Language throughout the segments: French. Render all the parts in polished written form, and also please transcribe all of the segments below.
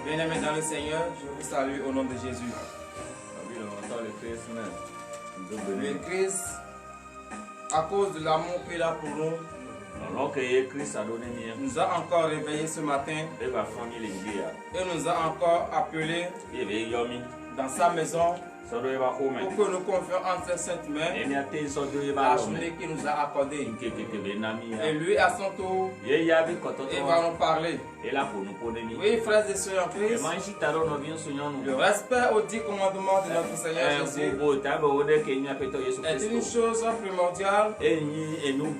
Bien-aimés dans le Seigneur, je vous salue au nom de Jésus. Le Christ, à cause de l'amour qu'il a pour nous, nous a encore réveillés ce matin et nous a encore appelés dans sa maison pour que nous confions entre ses saintes mains la journée qu'il nous a accordée. Et lui, à son tour, il va nous parler. Oui, frères et sœurs en Christ, le respect aux 10 commandements de notre Seigneur Jésus est une chose primordiale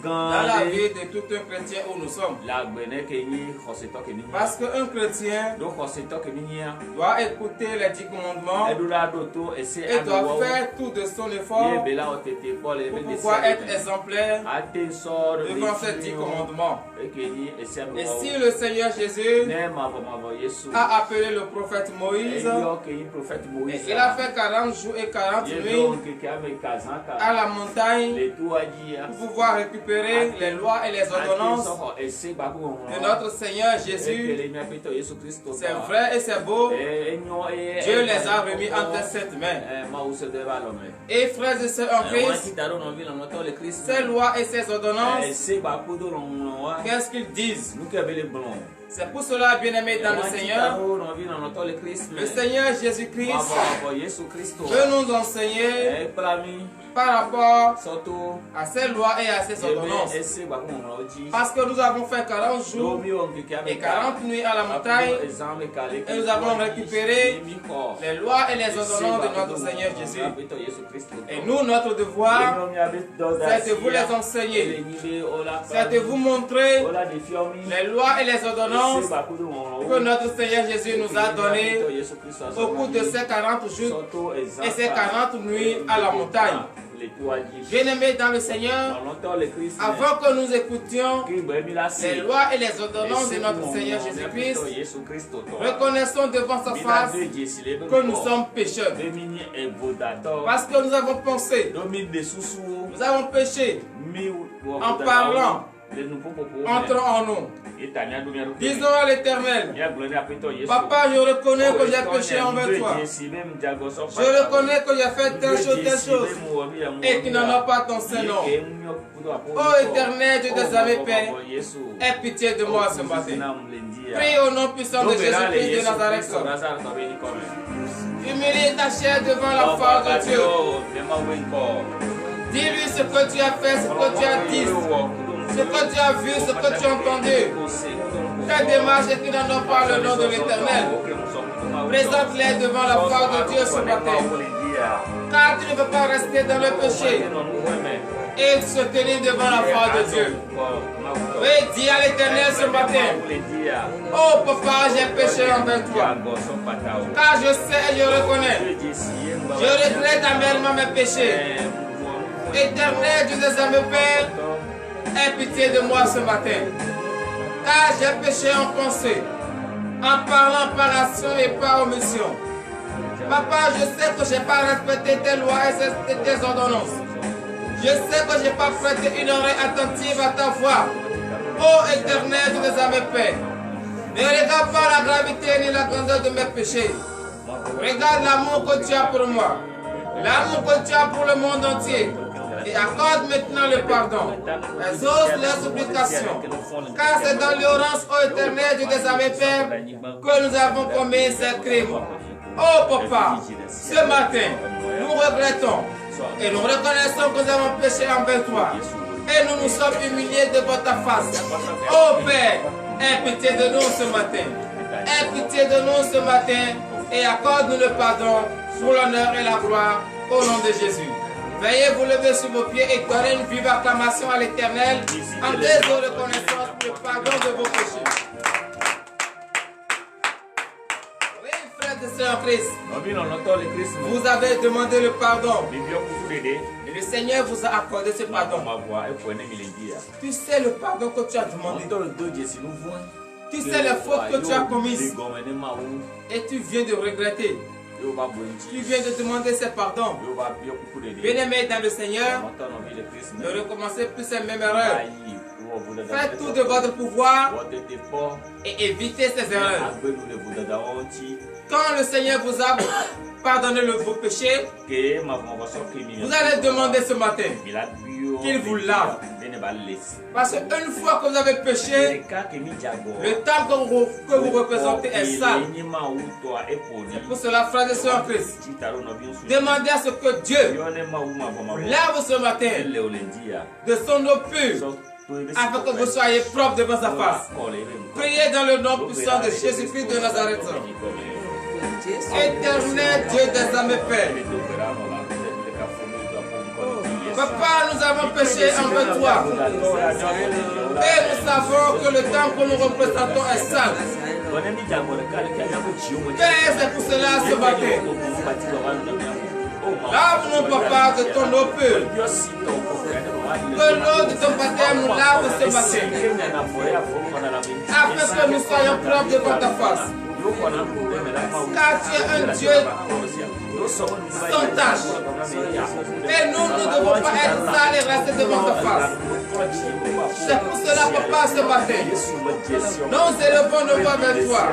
dans la vie de tout un chrétien où nous sommes. Parce qu'un chrétien doit écouter les 10 commandements et doit faire tout de son effort pour pouvoir être exemplaire devant ces 10 commandements. Et si le Seigneur Jésus a appelé le prophète Moïse, et il a fait 40 jours et 40 nuits à la montagne pour pouvoir récupérer les lois et les ordonnances de notre Seigneur Jésus. C'est vrai et c'est beau. Dieu les a remis entre ses mains. Et frères et sœurs en Christ, ces lois et ces ordonnances, qu'est-ce qu'ils disent? C'est pour cela, bien-aimés dans le Seigneur, le Seigneur Jésus-Christ veut nous enseigner par rapport à ces lois et à ces ordonnances. Parce que nous avons fait 40 jours et 40 nuits à la montagne et nous avons récupéré les lois et les ordonnances de notre Seigneur Jésus. Et nous, notre devoir, c'est de vous les enseigner, c'est de vous montrer les lois et les ordonnances que notre Seigneur Jésus nous a données au cours de ces 40 jours et ces 40 nuits à la montagne. Bien-aimés dans le Seigneur, avant que nous écoutions les lois et les ordonnances de notre Seigneur Jésus-Christ, reconnaissons devant sa face que nous sommes pécheurs. Parce que nous avons pensé, nous avons péché en parlant, entrant en nous. Disons à l'Éternel, Papa, je reconnais que j'ai péché envers toi. Je reconnais que j'ai fait telle chose et qui n'en a pas ton Saint-Nom. Ô Éternel, Dieu des armées, Père, aie pitié de moi ce matin. Prie au nom puissant de Jésus-Christ de Nazareth. Humilie ta chair devant la face de Dieu. Dis-lui ce que tu as fait, ce que tu as dit, ce que tu as vu, ce que tu as entendu. Tes démarches qui n'en ont pas le nom de l'Éternel. Présente-les devant la face de Dieu ce matin. Car tu ne peux pas rester dans le péché et se tenir devant la face de Dieu. Oui, dis à l'Éternel ce matin, oh papa, j'ai péché envers toi. Car je sais et je reconnais. Je regrette amèrement mes péchés. Éternel, Dieu des armées, Père, aie pitié de moi ce matin. Car j'ai péché en pensée, en parlant par action et par omission. Papa, je sais que je n'ai pas respecté tes lois et tes ordonnances. Je sais que je n'ai pas prêté une oreille attentive à ta voix. Ô Éternel, Dieu des armées, Père, ne regarde pas la gravité ni la grandeur de mes péchés. Regarde l'amour que tu as pour moi, l'amour que tu as pour le monde entier. Et accorde maintenant le pardon. Exauce les supplications. Car c'est dans l'ignorance, ô Éternel, Dieu des armées, Père, que nous avons commis ces crimes. Oh Papa, ce matin, nous regrettons et nous reconnaissons que nous avons péché envers toi. Et nous nous sommes humiliés devant ta face. Oh Père, aie pitié de nous ce matin. Aie pitié de nous ce matin et accorde-nous le pardon pour l'honneur et la gloire au nom de Jésus. Veuillez vous lever sur vos pieds et donner une vive acclamation à l'Éternel en désir de reconnaissance pour le pardon de vos péchés. Oui, frères et sœurs en Christ, vous avez demandé le pardon et le Seigneur vous a accordé ce pardon. Tu sais le pardon que tu as demandé. Tu sais les fautes que tu as commises et tu viens de regretter. Tu viens de demander ce pardon. Bien-aimé dans le Seigneur, ne recommencez plus ces mêmes erreurs. Faites tout de votre pouvoir et évitez ces erreurs. Quand le Seigneur vous a pardonné vos péchés, vous allez demander ce matin qu'il vous lave. Parce qu'une fois que vous avez péché, le temple que vous représentez est sale. C'est pour cela, frères et sœurs en Christ, demandez à ce que Dieu lave ce matin de son eau pure, afin que vous soyez propres devant sa face. Priez dans le nom puissant de Jésus-Christ de Nazareth. Éternel Dieu des âmes, Père. Papa, nous avons péché envers toi. Et nous savons que le temps que nous représentons est sale. Père, c'est pour cela ce matin. Lave-nous, Papa, de ton eau pure. Que l'eau de ton baptême nous lave ce matin. Afin que nous soyons propres devant ta face. Car tu es un Dieu sans tâche. Et nous ne devons pas être sales et rester devant ta face. C'est pour cela, Papa, ce matin, nous élevons nos voix vers toi.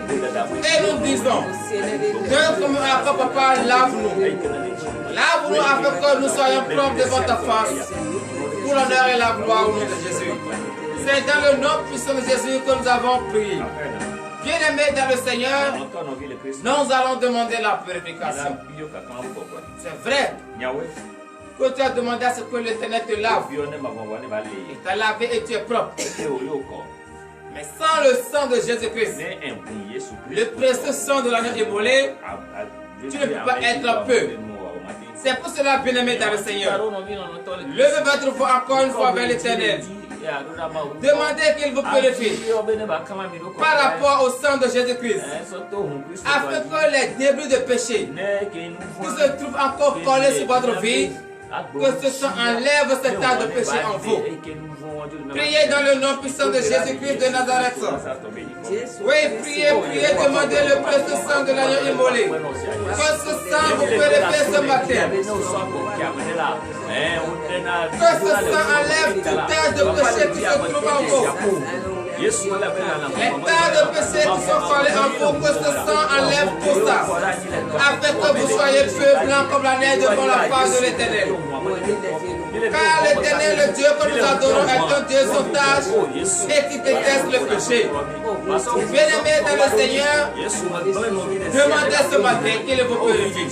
Et nous disons, Dieu comme après, Papa, lave-nous. Lave-nous afin que nous soyons propres devant ta face. Pour l'honneur et la gloire au nom de Jésus. C'est dans le nom puissant de Jésus que nous avons prié. Bien-aimés dans le Seigneur, nous allons demander la purification. C'est vrai que tu as demandé à ce que l'Éternel te lave. Il t'a lavé et tu es propre. Mais sans le sang de Jésus-Christ, le précieux sang de l'agneau immolé, tu ne peux pas être peu. C'est pour cela, bien-aimés dans le Seigneur, levez votre voix encore une fois vers l'Éternel. Demandez qu'il vous purifie par rapport au sang de Jésus-Christ, afin que les débris de péché qui se trouvent encore collés sur votre vie, que ce sang enlève cet tas de péché en vous. Priez dans le nom puissant de Jésus-Christ de Nazareth. Oui, priez, demandez le précieux sang de l'agneau immolé. Que ce sang vous purifie ce matin. Que ce sang enlève toute tas de péché qui se trouve en vous. Les tas de péchés qui sont collés en vous, que ce sang enlève tout ça. Afin que vous soyez peu blancs comme la neige devant la face de l'Éternel. Car l'Éternel, le Dieu que nous adorons, est un Dieu sans tâche et qui déteste le péché. Bien-aimés dans le Seigneur, demandez ce matin qu'il vous purifie.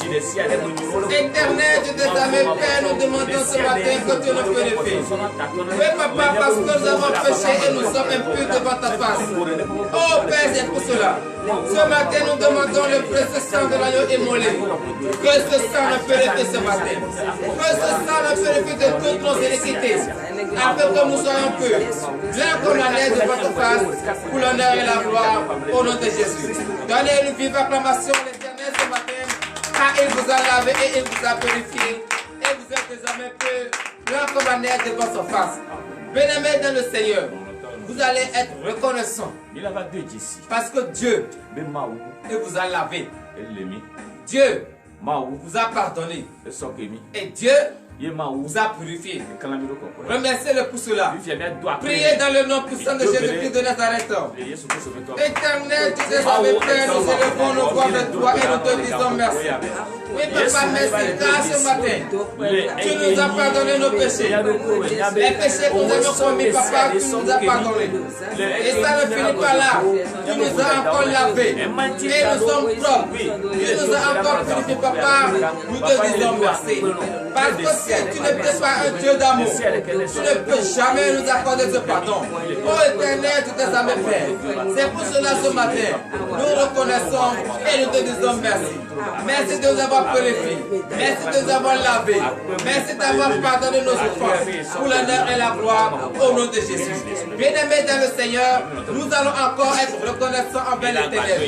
Éternel Dieu des âmes, Père, nous demandons ce matin que tu nous purifies. Oui, Papa, parce que nous avons péché et nous sommes impurs devant ta face. Oh Père, c'est pour cela. Ce matin, nous demandons le précieux sang de l'agneau immolé. Que ce sang nous purifie ce matin. Que ce sang nous purifie de toutes nos iniquités. Afin que nous soyons purs. Bien comme la neige de votre face, pour l'honneur et la gloire, au nom de Jésus. Donnez une vive acclamation à l'Éternel ce matin, car il vous a lavé et il vous a purifié. Et vous êtes désormais purs, blanc comme la neige de votre face. Bien-aimés dans le Seigneur, vous allez être reconnaissants. Parce que Dieu vous a lavé. Dieu vous a pardonné. Et Dieu vous a purifié. Remerciez-le pour cela. Priez dans le nom puissant de Jésus-Christ de Nazareth. Éternel Dieu des âmes, Père, nous élevons nos voix vers toi et nous te disons merci. Oui, Papa, merci car ce matin, tu nous as pardonné nos péchés. Les péchés que nous avons commis, Papa, tu nous as pardonné. Et ça ne finit pas là. Tu nous as encore lavé. Et nous sommes propres. Tu nous as encore purifiés, Papa. Nous te disons merci. Parce que si tu n'es pas un Dieu d'amour, tu ne peux jamais nous accorder ce pardon. Oh Éternel, tu t'es jamais fait. C'est pour cela ce matin, nous reconnaissons et nous te disons merci. Merci de nous avoir purifiés. Merci de nous avoir lavés. Merci d'avoir pardonné nos offenses. Pour l'honneur et la gloire, au nom de Jésus. Bien-aimés dans le Seigneur, nous allons encore être reconnaissants envers l'Éternel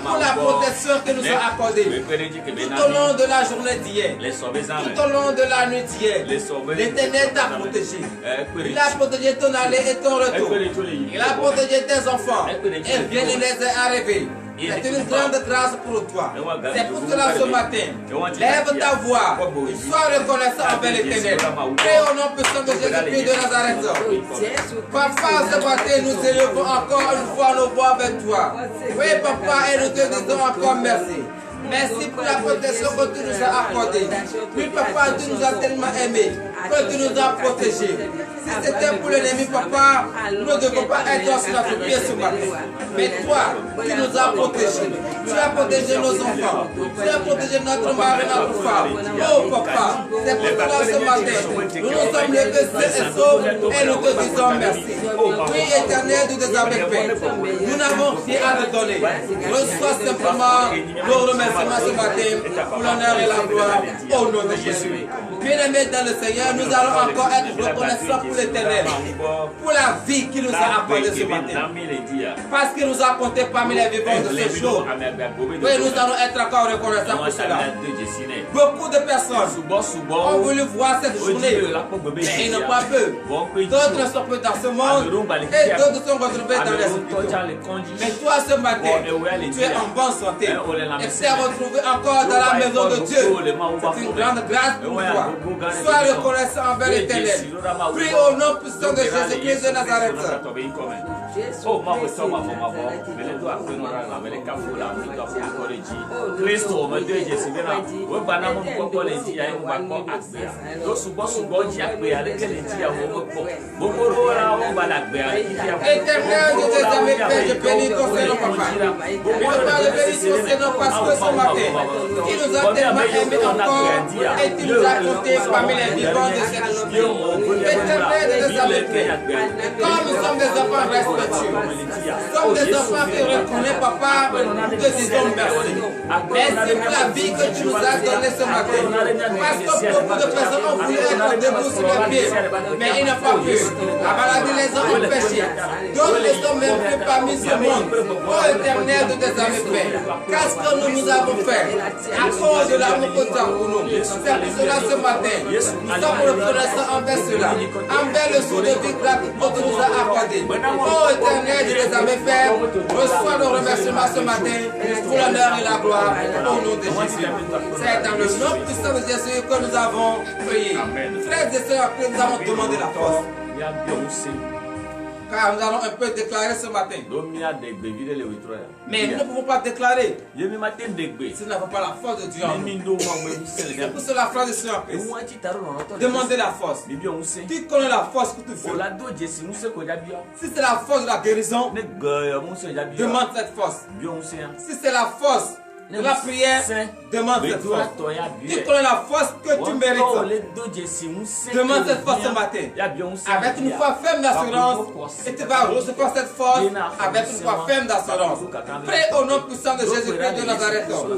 pour la protection que nous a accordée tout au long de la journée d'hier, tout au long de la nuit d'hier. L'Éternel t'a protégé. Il a protégé ton aller et ton retour. Il a protégé tes enfants. Et bien il les est arrivé. C'est une grande grâce pour toi. C'est pour cela ce matin, lève ta voix. Sois reconnaissant envers l'Éternel. Prie au nom puissant de Jésus-Christ de Nazareth. Papa, ce matin, nous élevons encore une fois nos voix vers toi. Oui, papa, et nous te disons encore merci. Merci pour la protection que tu nous as accordée. Oui, papa, tu nous as tellement aimés, que tu nous as protégés. Si c'était pour l'ennemi, papa, nous ne devons pas être sur notre pied ce matin. Mais toi, tu nous as protégés. Tu as protégé nos enfants. Tu as protégé notre mari, notre femme. Oh, papa, c'est pour cela ce matin, nous nous sommes levés sains et saufs et nous te disons merci. Oui, Éternel, tu nous as fait. Nous n'avons rien à te donner. Reçois simplement nos remerciements ce matin pour l'honneur et la gloire au nom de Jésus. Bien-aimés dans le Seigneur, nous allons encore être reconnaissants pour l'Éternel, pour la vie qu'il nous a accordée ce matin. Parce qu'il nous a compté parmi les vivants de ce jour. Oui, nous allons être encore reconnaissants pour cela. Beaucoup de personnes ont voulu voir cette journée, mais ils n'ont pas pu. D'autres sont peu dans ce monde et d'autres sont retrouvés dans les hôpitaux. Mais toi, ce matin, tu es en bonne santé et tu es retrouvé encore dans la maison de Dieu. C'est une grande grâce pour toi. Sois reconnaissant envers l'Éternel. Prie au nom puissant de Jésus-Christ de Nazareth. Oh, ma voix, Kristo ma de je sibena we bana mo ko le ji ya mo ba ko agbe do subo ji agbe ya le kele ji ya mo ko bo ko ra o ba la agbe ya Éternel de tes amis, je bénis ton Seigneur, papa. Papa, je bénis ton Seigneur parce que ce matin, il nous a tellement aimés encore et il nous a compté parmi les vivants de cette journée. Éternel de tes amis, comme nous sommes des enfants respectueux, comme des enfants qui reconnaissent, papa, nous te disons merci. Merci pour la vie que tu nous as donnée ce matin. Parce que beaucoup de personnes ont voulu être debout sur les pieds, mais ils n'ont pas pu. La maladie les a empêchés. D'autres ne sont même plus parmi ce monde. Oh Éternel de tes amis, Père, qu'est-ce que nous avons fait à cause de l'amour que tu as pour nous? C'est pour cela ce matin, nous sommes reconnaissants envers cela, envers le sou de vie gratuit que tu nous as accordé. Oh Éternel de tes amis, Père, reçois nos remerciements ce matin pour l'honneur et la gloire au nom de Jésus. C'est dans le nom puissant de Jésus que nous avons prié. Frères et sœurs, après nous avons demandé la force. Car nous allons un peu déclarer ce matin. Mais nous ne pouvons pas déclarer si nous n'avons pas la force de Dieu en nous. C'est pour cela, frère de sœur, demandez la force. Tu connais la force que tu veux. Si c'est la force de la guérison, demande cette force. Si c'est la force de la prière, demande cette force. Tu connais la force que tu mérites. Demande cette force ce matin. Avec une foi ferme d'assurance, et tu vas recevoir cette force avec une foi ferme d'assurance. Prie au nom puissant de Jésus-Christ de Nazareth. Demande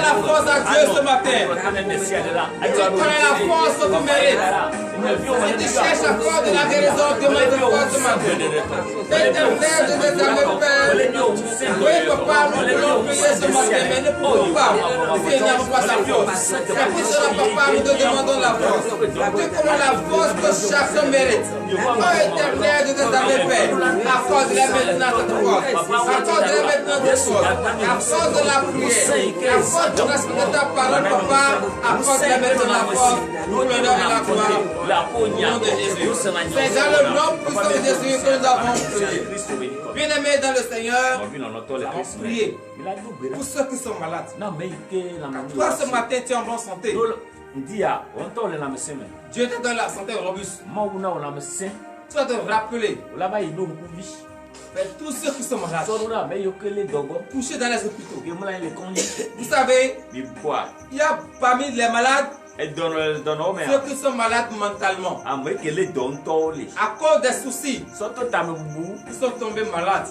la force à Dieu ce matin. Tu connais la force que tu mérites. Si tu cherches encore de la guérison, demande la force ce matin. Éternel de tes amis, Père. Oui, papa, nous voulons prier ce matin, mais ne pouvons pas si nous n'avons pas ta force. C'est pour cela, papa, nous te demandons la force. Tu connais la force que chacun mérite. Oh éternel de tes amis, Père, accorde-les maintenant cette force. Accorde-les maintenant cette force. Accorde de la prière. Accorde le respect de ta parole, papa. Accorde-les maintenant la force. Pour l'honneur et la gloire. Au nom de Jésus. C'est dans le nom puissant de Jésus que nous avons prié. Bien-aimés dans le Seigneur, nous avons prié pour ceux qui sont malades. Toi ce matin, tu es en bonne santé. Dieu te donne la santé robuste. Tu dois te rappeler. Tous ceux qui sont malades, couchés dans les hôpitaux. Vous savez, il y a parmi les malades ceux qui sont malades mentalement. À cause des soucis, ils sont tombés malades.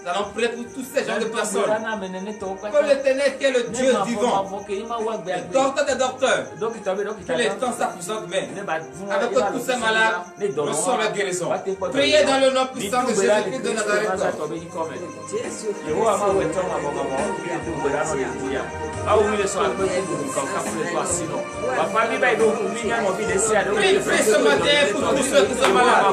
Nous allons prier pour tous ces gens de personnes. Que l'Éternel qui est le Dieu vivant, le docteur des docteurs, qu'il étend sa puissante main avec tous ces malades, reçoit la guérison. Priez dans le nom puissant de Jésus-Christ de Nazareth. Priez ce matin pour tous ceux qui sont malades.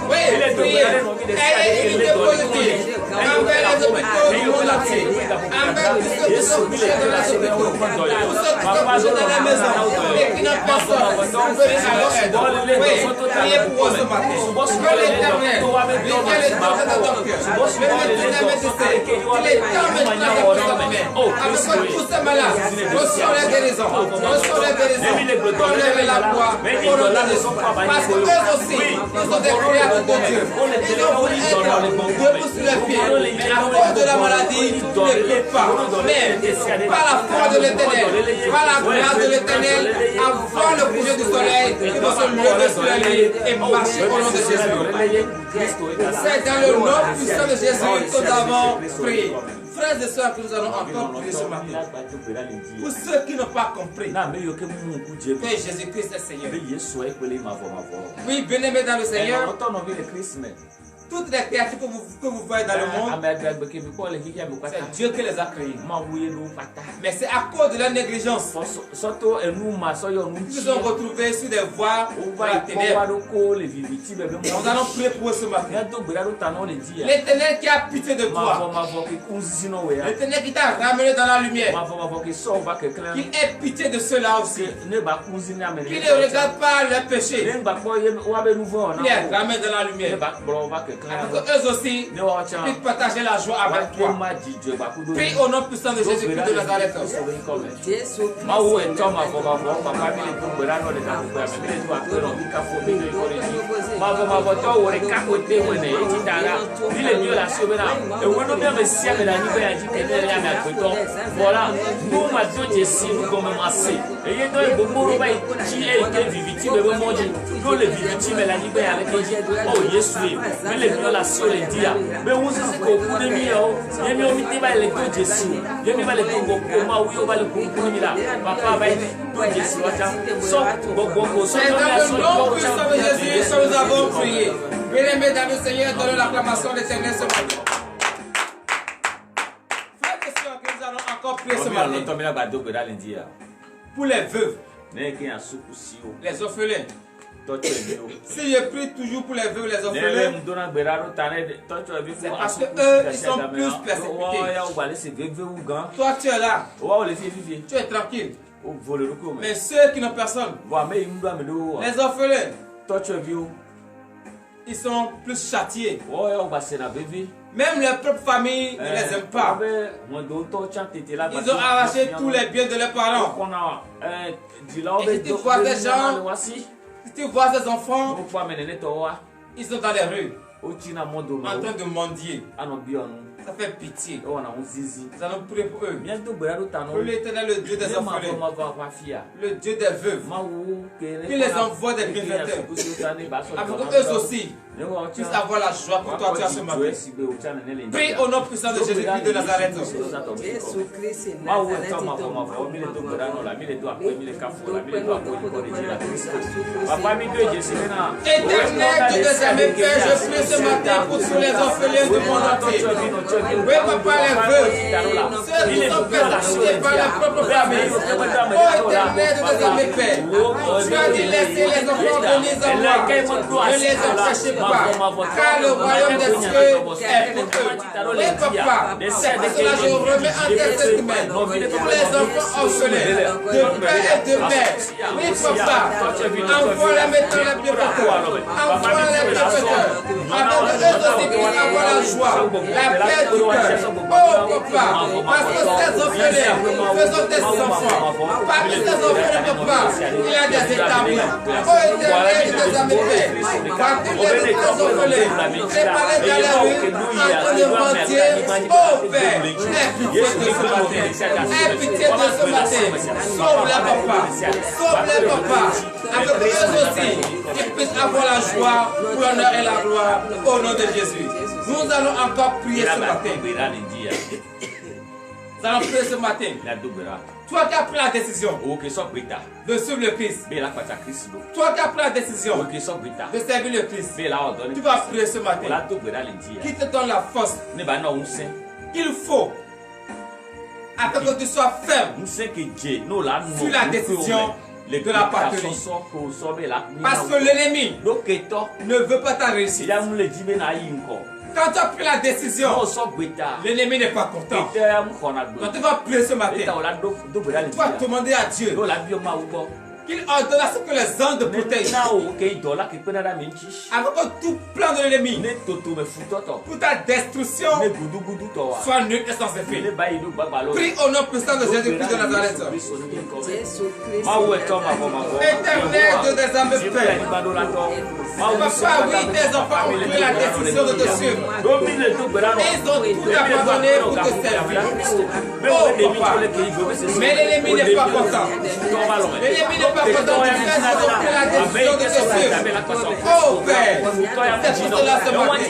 Oui, priez. Ayez une idée positive envers les hôpitaux du monde entier, envers tous ceux qui sont couchés dans les hôpitaux, tous ceux qui sont couchés dans la maison et qui n'ont personne pour venir à leur aide. Oui, priez pour eux ce matin. Que l'Éternel, lui qui est le docteur des docteurs, le médecin médecin, qu'il est temps maintenant de prendre la main. Avec tous ces malades, reçoit la guérison, reçoit la guérison, enlève la croix, pour le Jésus. Parce que eux aussi, ils sont des créatures de Dieu. Ils ont voulu être debout sur les pieds. Mais à cause de la maladie, ils ne peuvent pas. Mais par la foi de l'Éternel, par la grâce de l'Éternel, avant le coucher du soleil, ils vont se lever sur les lits et marcher au nom de Jésus. C'est dans le nom puissant de Jésus que nous avons prié. Frères et sœurs, que nous allons encore prier ce matin. Pour ceux qui n'ont pas compris que Jésus-Christ est Seigneur. Oui, bien-aimés dans le Seigneur. Toutes les créatures que vous voyez dans le monde, c'est Dieu qui les a créées. Mais c'est à cause de leur négligence qu'ils se sont retrouvés sur des voies de la ténèbre. Nous allons prier pour eux ce matin. L'Éternel qui a pitié de toi, l'Éternel qui t'a ramené dans la lumière, qu'il ait pitié de ceux-là aussi, qu'il ne regarde pas leurs péchés, qu'il les ramène dans la lumière. Afin que eux aussi puissent partager la joie avec toi. Prie au nom puissant de Jésus-Christ de Nazareth. La les dia mais on se ko de mi yo yemi o mi te ba le ko Jesu yemi ba le ko ma wi o ba le ko mi la papa ba to Jesu acha so go so dans Jésus que nous avons prié. Bien-aimés dans le Seigneur, donnons l'acclamation de l'Éternel ce matin. Frères et sœurs, que nous allons encore prier ce matin. Pour les veuves, les orphelins. Si je prie toujours pour les veuves et les orphelins, c'est parce qu'eux, ils sont plus persécutés. Toi, tu es là. Tu es tranquille. Mais ceux qui n'ont personne, les orphelins, ils sont plus châtiés. Même leur propre famille ne les aime pas. Ils ont arraché tous les biens de leurs parents. Et si tu vois des gens, si tu vois des enfants, ils sont dans les rues, en train de mendier. Ça fait pitié. Nous allons prier pour eux. Pour l'Éternel, le Dieu des orphelins, le Dieu des veuves, qui les envoie des bienfaiteurs, afin que eux aussi puissent avoir la joie pour toi, tu as ce matin. Prie au nom puissant de Jésus-Christ de Nazareth. Éternel Dieu des amis, Père, je prie ce matin pour tous les orphelins du monde entier. Oui, papa, les veuves, ceux qui sont persécutés par leur propre famille. Oh, Éternel Dieu des amis, Père, tu as dit laisser les enfants venir à moi. Ne les empêchez pas, car le royaume des cieux est pour eux. Oui, papa, c'est pour cela que je remets en tes mains tous les enfants orphelins, de père et de mère. Oui, papa, envoie-les maintenant les bienfaiteurs. Envoie-les bienfaiteurs. Afin que eux aussi puissent avoir la joie, la paix du cœur. Oh, papa, parce que ces orphelins, faisons des enfants. Parmi ces orphelins, papa, il y a des établis. Oh, Éternel, des amis, Père, quand tous les orphelins, préparés dans la rue, en train de mentir, oh, Père, aie pitié de ce matin. Aie pitié de ce matin. Sauve-les, papa. Sauve-les, papa. Afin que eux aussi, qu'ils puissent avoir la joie pour l'honneur et la gloire au nom de Jésus. Nous allons encore prier ce matin. Nous allons prier ce matin. Toi qui as pris la décision de suivre le Christ. Toi qui as pris la décision de servir le Christ. Tu vas prier ce matin. Qui te donne la force qu'il faut afin que tu sois ferme sur la décision de la patrie. Parce que l'ennemi ne veut pas ta réussite. Quand tu as pris la décision, l'ennemi n'est pas content. Quand tu vas prier ce matin, tu vas demander à Dieu qu'il ordonne à ce que les anges te protègent. Avant que tout plan de l'ennemi pour ta destruction soit nul et sans effet. Prie au nom puissant de Jésus-Christ de Nazareth. Éternel Dieu des âmes pères. Papa, oui, tes enfants ont pris la décision de te suivre. Ils ont tout abandonné pour te servir. Oh papa, mais l'ennemi n'est pas content. L'ennemi n'est pas content du fait qu'ils ont pris la décision de te suivre. Oh Père, c'est pour cela ce matin.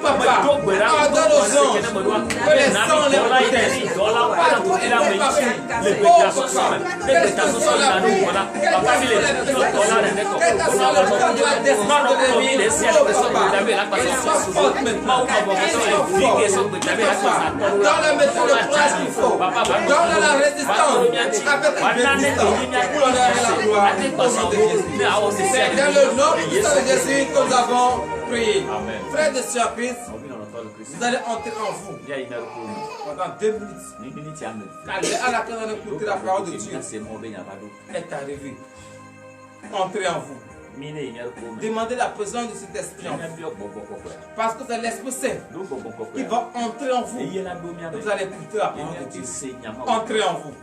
Papa, ordonne aux anges que les sangs les protègent. Partout où ils sont partis. Oh papa, quelles que soient la pluie, quelles que soient les pluies, quel que soit le temps de la descente de l'ennemi, oh papa, il soit fort maintenant, il soit fort. Dans le métier de courage qu'il faut, dans la résistance, avec une résistance, pour l'honneur et la gloire, au nom de Jésus. C'est dans le nom puissant de Jésus que nous avons prié. Frères de surprise, vous allez entrer en vous pendant 2 minutes. Car à laquelle on a écouté la parole de Dieu est arrivée. Entrez en vous. Demandez la présence de cet esprit en vous. Parce que c'est l'Esprit Saint qui va entrer en vous. Vous allez écouter la parole de Dieu. Entrez en vous.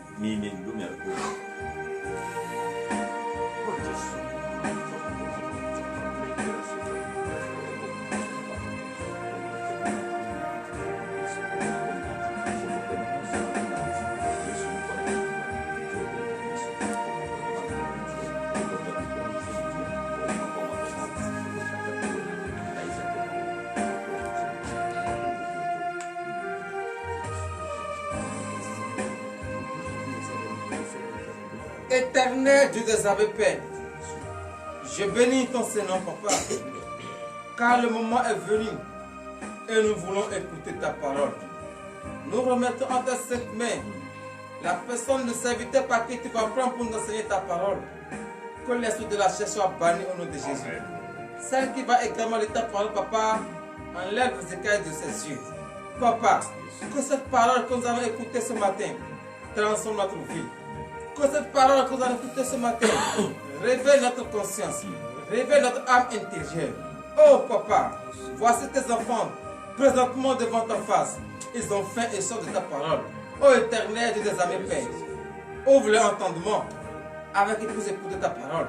Éternel Dieu des armées, Père, je bénis ton Seigneur, Papa, car le moment est venu et nous voulons écouter ta parole. Nous remettons en ta sainte main la personne de serviteur par qui tu vas prendre pour nous enseigner ta parole. Que l'esprit de la chair soit banni au nom de Jésus. Celle qui va également lire ta parole, Papa, enlève les écailles de ses yeux. Papa, que cette parole que nous avons écoutée ce matin transforme notre vie. Que cette parole que nous allons écouter ce matin révèle notre conscience, révèle notre âme intérieure. Oh Papa, voici tes enfants présentement devant ta face. Ils ont faim et soif de ta parole. Oh Éternel Dieu des armées, Père, ouvre leur entendement avec qu'ils puissent écouter ta parole.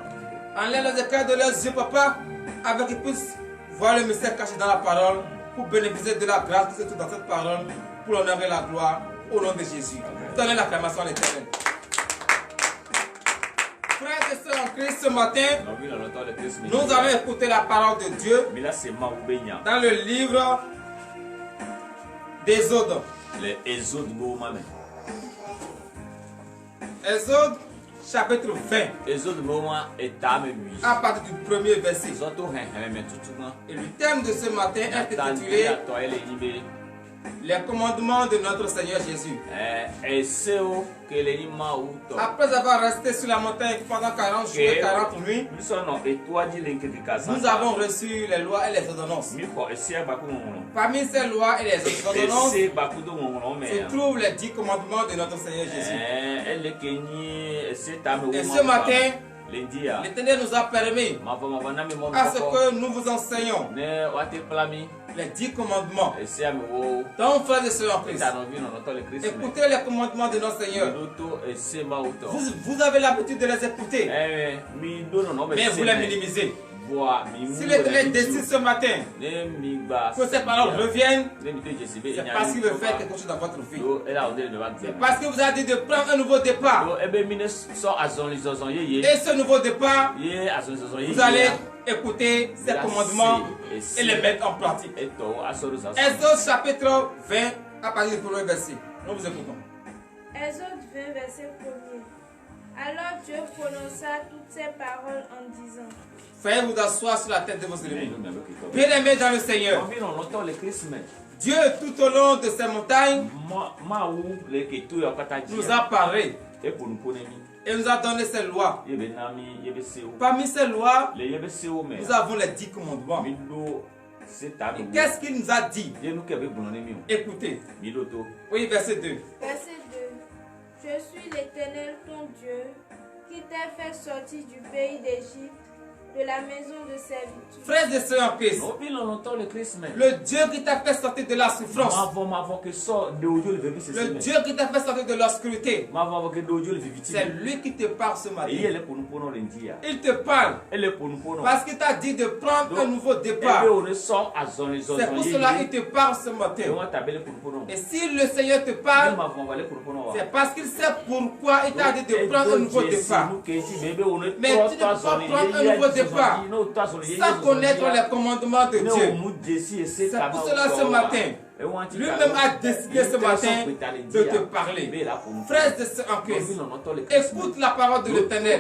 Enlève les écailles de leurs yeux, Papa, avec qu'ils puissent voir le mystère caché dans la parole pour bénéficier de la grâce qui se trouve dans cette parole pour l'honneur et la gloire au nom de Jésus. Donnez l'acclamation à l'Éternel. Frères et sœurs en Christ, ce matin, nous allons écouter la parole de Dieu dans le livre d'Exode. Exode chapitre 20. À partir du premier verset. Et le thème de ce matin est intitulé les commandements de notre Seigneur Jésus. Après avoir resté sur la montagne pendant 40 jours et 40 nuits, nous avons reçu les lois et les ordonnances. Parmi ces lois et les ordonnances se trouvent les 10 commandements de notre Seigneur Jésus. Et ce matin, l'Éternel nous a permis à ce que nous vous enseignons les 10 commandements. Donc, frères et sœurs en Christ, écoutez les commandements de notre Seigneur. Vous avez l'habitude de les écouter, mais vous les minimisez. Si l'Éternel décide ce matin que ces paroles reviennent, c'est parce qu'il veut faire quelque chose dans votre vie. C'est parce qu'il vous a dit de prendre un nouveau départ. Et ce nouveau départ, vous allez écouter ces commandements et les mettre en pratique. Exode chapitre 20, à partir du premier verset. Nous vous écoutons. Exode 20, verset 1er. Alors Dieu prononça toutes ces paroles en disant: Faites vous asseoir sur la tête de vos ennemis. Bien-aimés dans le Seigneur, Dieu tout au long de ces montagnes nous a parlé et nous a donné ses lois. Parmi ces lois, nous avons les 10 commandements. Et qu'est-ce qu'il nous a dit? Écoutez. Oui, verset 2. Verset 2. Je suis l'Éternel ton Dieu, qui t'a fait sortir du pays d'Égypte, de la maison de servitude. Frères et sœurs en Christ, le Dieu qui t'a fait sortir de la souffrance, le Dieu qui t'a fait sortir de l'obscurité, c'est lui qui te parle ce matin. Il te parle parce qu'il t'a dit de prendre un nouveau départ. C'est pour cela qu'il te parle ce matin. Et si le Seigneur te parle, c'est parce qu'il sait pourquoi il t'a dit de prendre un nouveau départ. Mais tu ne peux pas prendre un nouveau départ sans connaître les commandements de Dieu. C'est pour cela ce matin, lui-même a décidé ce matin de te parler. Frères et sœurs en Christ, écoute la parole de l'Éternel,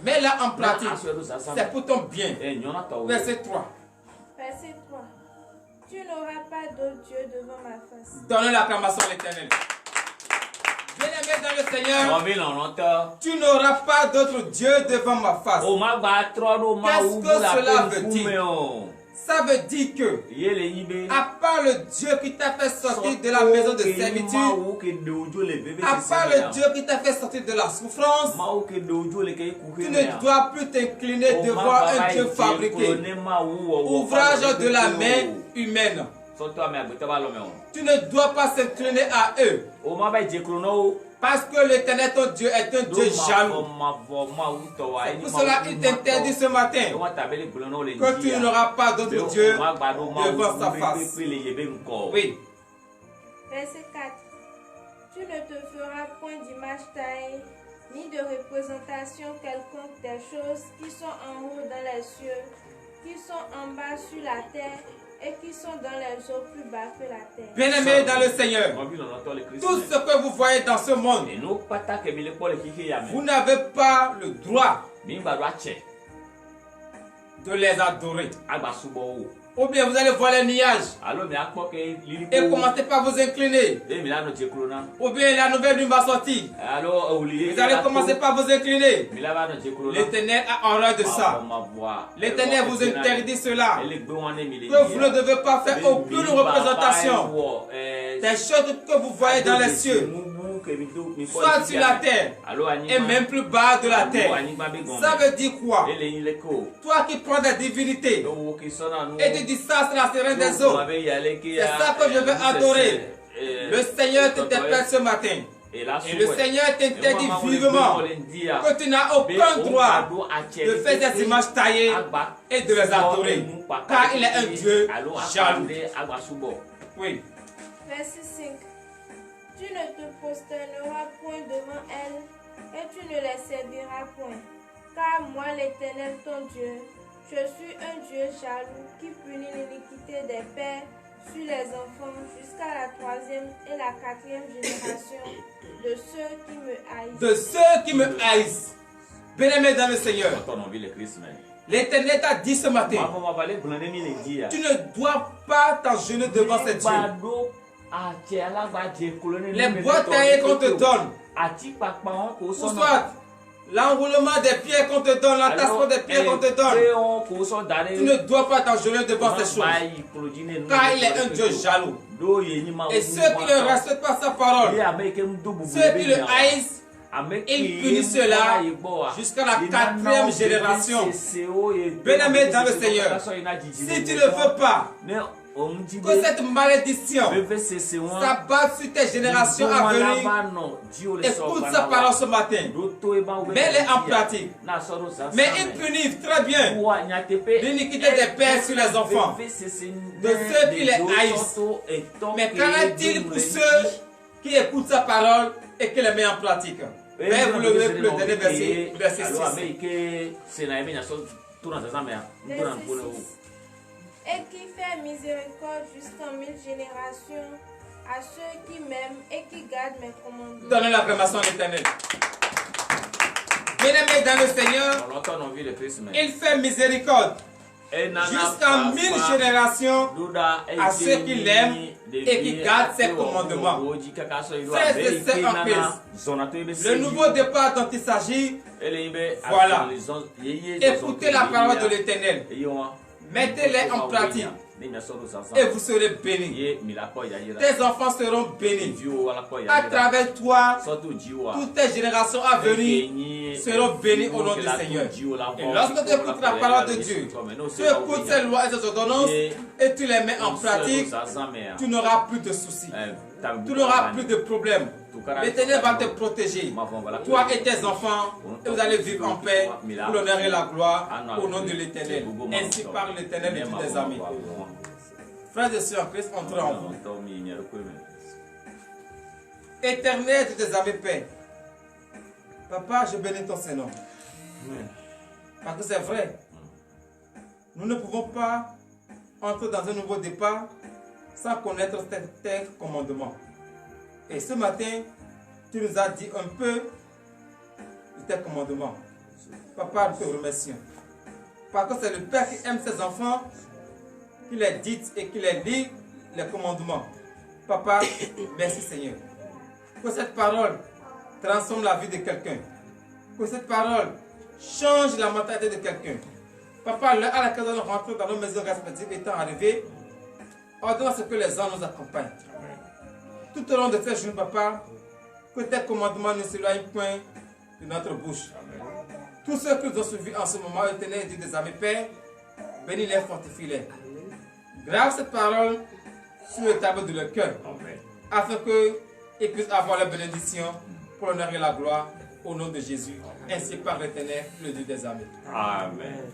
mets-la en pratique, c'est pour ton bien. Verset 3. Verset 3. Tu n'auras pas d'autre Dieu devant ma face. Donnez l'acclamation à l'Éternel. Bien-aimé dans le Seigneur, tu n'auras pas d'autre Dieu devant ma face. Qu'est-ce que cela veut dire? Ça veut dire que, à part le Dieu qui t'a fait sortir de la maison de servitude, à part le Dieu qui t'a fait sortir de la souffrance, tu ne dois plus t'incliner devant un Dieu fabriqué, ouvrage de la main humaine. Tu ne dois pas s'incliner à eux. Parce que l'Éternel, ton Dieu, est un Dieu jaloux. Pour cela, il t'interdit ce matin que tu n'auras pas d'autre Dieu devant sa face. Oui. Verset 4. Tu ne te feras point d'image taillée, ni de représentation quelconque des choses qui sont en haut dans les cieux, qui sont en bas sur la terre, et qui sont dans les eaux plus bas que la terre. Bien-aimés dans le Seigneur, tout ce que vous voyez dans ce monde, vous n'avez pas le droit de les adorer. Ou bien vous allez voir les nuages et commencez par vous incliner. Ou bien la nouvelle lune va sortir. Vous allez commencer par vous incliner. L'Éternel a horreur de ça. L'Éternel vous interdit cela. Que vous ne devez pas faire aucune représentation des choses que vous voyez dans les cieux, soit sur la terre et même plus bas de la terre. Ça veut dire quoi? Toi qui prends des divinités et tu dis ça c'est la sirène des eaux, c'est ça que je veux adorer. Le Seigneur t'interpelle ce matin. Et le Seigneur t'interdit vivement que tu n'as aucun droit de faire des images taillées et de les adorer, car il est un Dieu jaloux. Oui. Verset 5. Tu ne te prosterneras point devant elles, et tu ne les serviras point. Car moi, l'Éternel ton Dieu, je suis un Dieu jaloux qui punit l'iniquité des pères sur les enfants jusqu'à la 3e et la 4e génération de ceux qui me haïssent. De ceux qui me haïssent. Bien-aimé dans le Seigneur, l'Éternel t'a dit ce matin, tu ne dois pas t'engenouiller devant ces dieux. Les bois taillés qu'on te donne, ou soit l'enroulement des pierres qu'on te donne, l'entassement des pierres qu'on te donne, tu ne dois pas t'engenouiller devant ces choses, car il est un Dieu jaloux. Et ceux qui ne respectent pas sa parole, ceux qui le haïssent, il punit cela jusqu'à la 4e génération. Bien-aimé dans le Seigneur, si tu ne veux pas que cette malédiction s'abatte sur tes générations à venir. Écoute sa parole ce matin. Mets-les en pratique. Mais il punit très bien l'iniquité des pères sur les enfants, de ceux qui les haïssent. Mais qu'en est-il pour ceux qui écoutent sa parole et qui les mettent en pratique? Mais vous le verrez le dernier verset, verset 6. Et qui fait miséricorde jusqu'en 1000 générations à ceux qui m'aiment et qui gardent mes commandements. Donnez l'acclamation à l'Éternel. Bien-aimés dans le Seigneur, il fait miséricorde jusqu'en 1000 générations à ceux qui l'aiment et qui gardent ses commandements. Frères et sœurs en Christ, le nouveau départ dont il s'agit, voilà. Écoutez la parole de l'Éternel. Mettez-les en pratique et vous serez bénis. Tes enfants seront bénis. À travers toi, toutes tes générations à venir seront bénies au nom du Seigneur. Et lorsque tu écoutes la parole de Dieu, tu écoutes ses lois et ses ordonnances et tu les mets en pratique, tu n'auras plus de soucis. Tu n'auras plus de problèmes. L'Éternel va te protéger, toi et tes enfants, et vous allez vivre en paix pour l'honneur et la gloire au nom de l'Éternel. Ainsi parle l'Éternel et tous tes amis. Frères et sœurs en Christ, entrez en vous. Éternel de tes amis, Père, Papa, je bénis ton Seigneur. Parce que c'est vrai, nous ne pouvons pas entrer dans un nouveau départ sans connaître tes commandements. Et ce matin, tu nous as dit un peu de tes commandements. Papa, nous te remercions. Parce que c'est le Père qui aime ses enfants, qui les dit et qui les lit les commandements. Papa, merci Seigneur. Que cette parole transforme la vie de quelqu'un. Que cette parole change la mentalité de quelqu'un. Papa, l'heure à laquelle nous allons rentrer dans nos maisons respectives étant arrivés, ordonne à ce que les anges nous accompagnent. Tout au long de ces jours, Papa, que tes commandements ne s'éloignent point de notre bouche. Amen. Tous ceux qui nous ont suivis en ce moment, Éternel et Dieu des amis, Père, bénis-les, fortifie-les. Grave cette parole sur le tableau de leur cœur, afin qu'ils puissent avoir la bénédiction pour l'honneur et la gloire au nom de Jésus, ainsi par l'Éternel, le Dieu des amis. Amen.